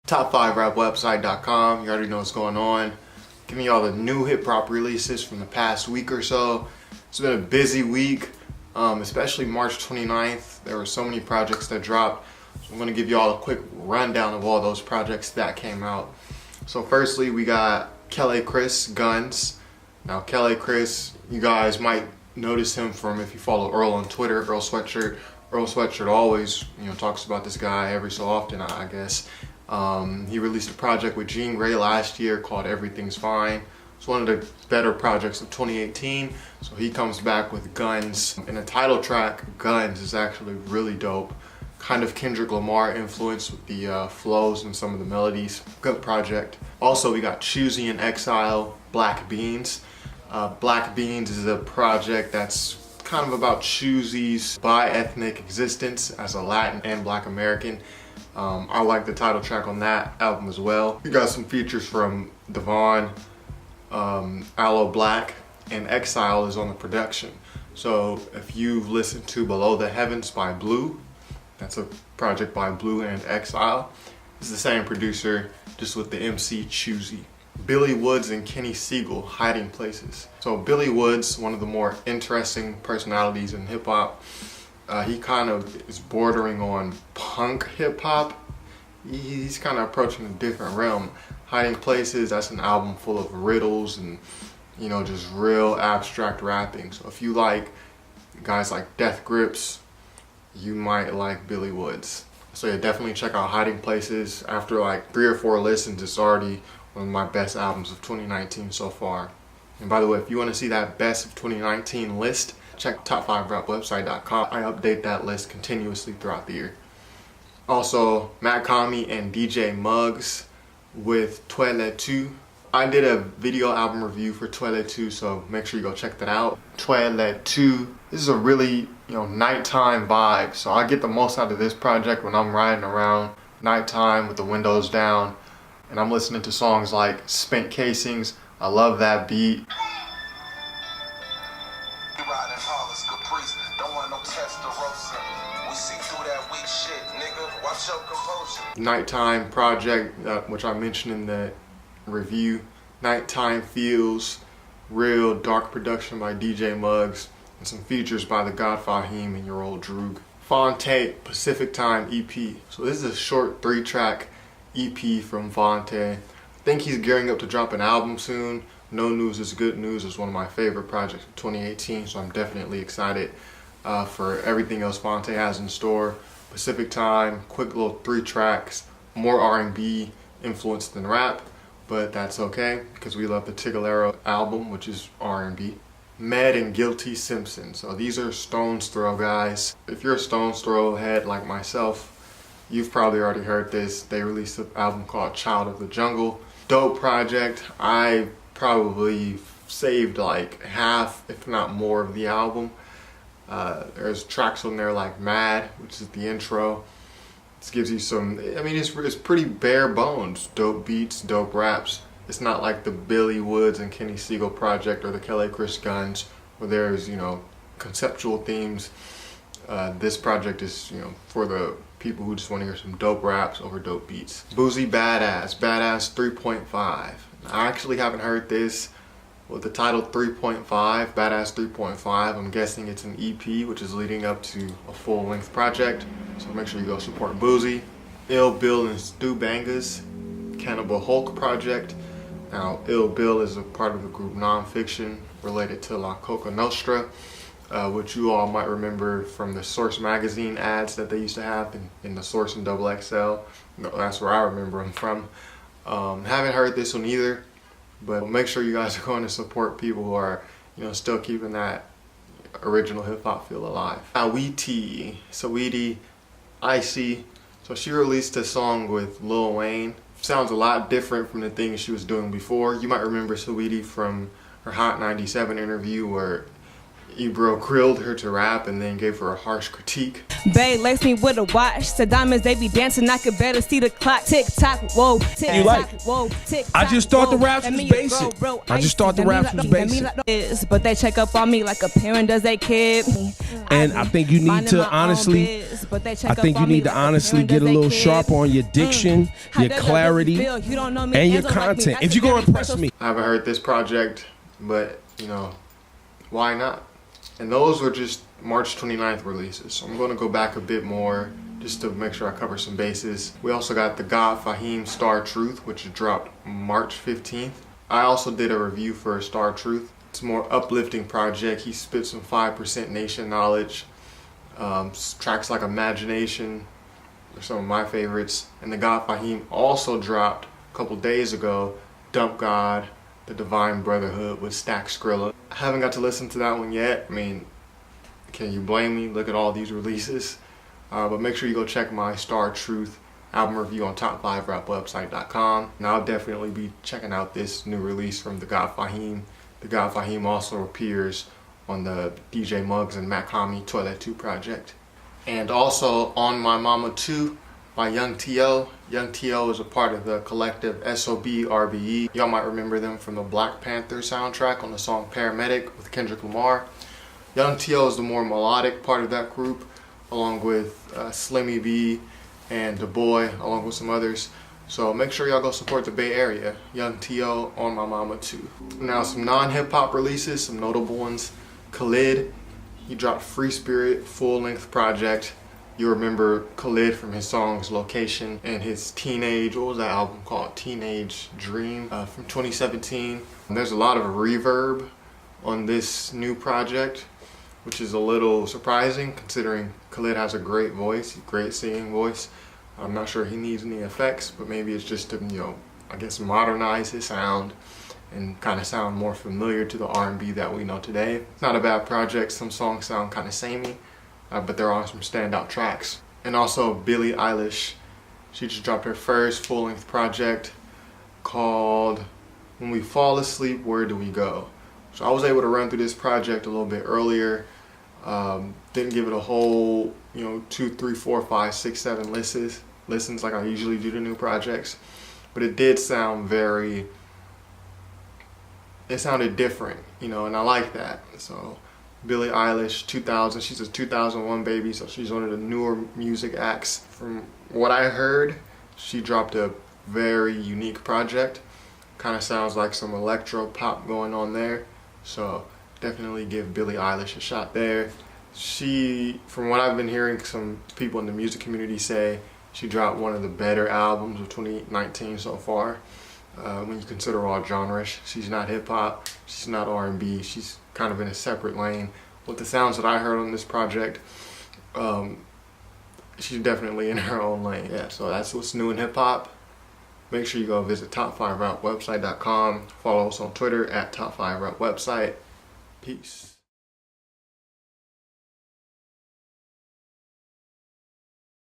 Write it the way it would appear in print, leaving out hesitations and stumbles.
Top5rapwebsite.com. You already know what's going on. Giving you all the new hip-hop releases from the past week or so. It's been a busy week, especially March 29th. There were so many projects that dropped. So I'm going to give you all a quick rundown of all those projects that came out. So firstly, we got Quelle Chris, Guns. Now Quelle Chris, you guys might notice him from, if you follow Earl on Twitter, Earl Sweatshirt. Earl Sweatshirt always, talks about this guy every so often, I guess. He released a project with Jean Grey last year called Everything's Fine. It's one of the better projects of 2018. So he comes back with Guns. And the title track, Guns, is actually really dope. Kind of Kendrick Lamar influence with the flows and some of the melodies. Good project. Also, we got Choosey and Exile, Black Beans. Black Beans is a project that's kind of about Choosey's bi-ethnic existence as a Latin and Black American. I like the title track on that album as well. We got some features from Divine, Aloe Black, and Exile is on the production. So if you've listened to Below the Heavens by Blue, that's a project by Blue and Exile. It's the same producer, just with the MC Choosey. Billie Woods and Kenny Segal, Hiding Places. So Billie Woods, one of the more interesting personalities in hip hop. He kind of is bordering on punk hip hop. He's kind of approaching a different realm. Hiding Places, that's an album full of riddles and, just real abstract rapping. So if you like guys like Death Grips, you might like Billie Woods. So yeah, definitely check out Hiding Places. After like 3 or 4 listens, it's already one of my best albums of 2019 so far. And by the way, if you want to see that best of 2019 list, check top5rapwebsite.com. I update that list continuously throughout the year. Also, Mach-Hommy and DJ Muggs with Tuez-Les. I did a video album review for Tuez-Les, so make sure you go check that out. Tuez-Les. This is a really, nighttime vibe. So I get the most out of this project when I'm riding around nighttime with the windows down and I'm listening to songs like Spent Casings. I love that beat. Nighttime project, which I mentioned in the review. Nighttime feels, real dark production by DJ Muggs, and some features by the Gawd, Fahim, and your old Droog. Phonte, Pacific Time EP. So this is a short 3-track EP from Vontae. I think he's gearing up to drop an album soon. No News is Good News is one of my favorite projects of 2018, so I'm definitely excited for everything else Phonte has in store. Pacific Time, quick little 3 tracks, more R&B influenced than rap, but that's okay because we love the Tigolero album, which is R&B. Med and Guilty Simpson. So these are Stone's Throw guys. If you're a Stone's Throw head like myself, you've probably already heard this. They released an album called Child of the Jungle. Dope project. I probably saved like half, if not more, of the album. There's tracks on there like Mad, which is the intro. This gives you some, it's pretty bare bones. Dope beats, dope raps. It's not like the Billie Woods and Kenny Segal project or the Quelle Chris Guns, where there's, conceptual themes. This project is, for the people who just want to hear some dope raps over dope beats. Boozy, Badazz 3.5. I actually haven't heard this with the title 3.5, Badazz 3.5. I'm guessing it's an EP, which is leading up to a full-length project. So make sure you go support Boosie. Ill Bill and Stu Bangas, Cannibal Hulk project. Now, Ill Bill is a part of the group Nonfiction related to La Coca Nostra, which you all might remember from the Source magazine ads that they used to have in the Source and XXL. That's where I remember them from. Haven't heard this one either, but make sure you guys are going to support people who are, still keeping that original hip hop feel alive. Saweetie, Icy. So she released a song with Lil Wayne. Sounds a lot different from the things she was doing before. You might remember Saweetie from her Hot 97 interview where Ebro grilled her to rap and then gave her a harsh critique. Bae laced me with a watch. Said diamonds, they be dancing. I could better see the clock. Tick tock, whoa. Tick You like tock, whoa. Tick I tock, just thought the whoa. raps And was me a basic. bro, I just thought the and me raps like was and me basic. like is, but they check up on me like a parent does their kid. And I think you need to honestly, I think you need to honestly get a little sharp on your diction, your clarity, and your content. If you're gonna impress me. I haven't heard this project, but you know, why not? And those were just March 29th releases. So I'm gonna go back a bit more just to make sure I cover some bases. We also got the Gawd Fahim Star Truth, which dropped March 15th. I also did a review for Star Truth. It's a more uplifting project. He spit some 5% Nation knowledge. Tracks like Imagination are some of my favorites. And the Gawd Fahim also dropped a couple days ago, Dump God, the Divine Brotherhood with Stack Skrilla. I haven't got to listen to that one yet. I mean, can you blame me? Look at all these releases. But make sure you go check my Star Truth album review on top5rapwebsite.com. And I'll definitely be checking out this new release from the Gawd Fahim. The Gawd Fahim also appears on the DJ Muggs and Mach-Hommy Toilet 2 project. And also on My Mama 2 by Young T.O. Young T.O. is a part of the collective SOB RBE. Y'all might remember them from the Black Panther soundtrack on the song Paramedic with Kendrick Lamar. Young T.O. is the more melodic part of that group, along with Slimmy B and The Boy, along with some others. So make sure y'all go support the Bay Area. Young T.O. on My Mama 2. Now some non-hip-hop releases, some notable ones. Khalid, he dropped Free Spirit full-length project. You remember Khalid from his songs Location and his Teenage, what was that album called? Teenage Dream from 2017. And there's a lot of reverb on this new project, which is a little surprising considering Khalid has a great voice, great singing voice. I'm not sure he needs any effects, but maybe it's just to, you know, I guess modernize his sound and kind of sound more familiar to the R&B that we know today. It's not a bad project. Some songs sound kind of samey, but there are some standout tracks. And also Billie Eilish, she just dropped her first full-length project called When We Fall Asleep, Where Do We Go? So I was able to run through this project a little bit earlier. Didn't give it a whole, 2, 3, 4, 5, 6, 7 listens like I usually do to new projects. But it did sound it sounded different, and I like that. So Billie Eilish, 2000, she's a 2001 baby, so she's one of the newer music acts. From what I heard, she dropped a very unique project. Kind of sounds like some electro pop going on there. So definitely give Billie Eilish a shot there. She, from what I've been hearing some people in the music community say, she dropped one of the better albums of 2019 so far. When you consider all genres, she's not hip hop, she's not R&B, she's kind of in a separate lane. With the sounds that I heard on this project, she's definitely in her own lane. Yeah, so that's what's new in hip hop. Make sure you go visit top5rapwebsite.com. Follow us on Twitter at top5rapwebsite. Peace.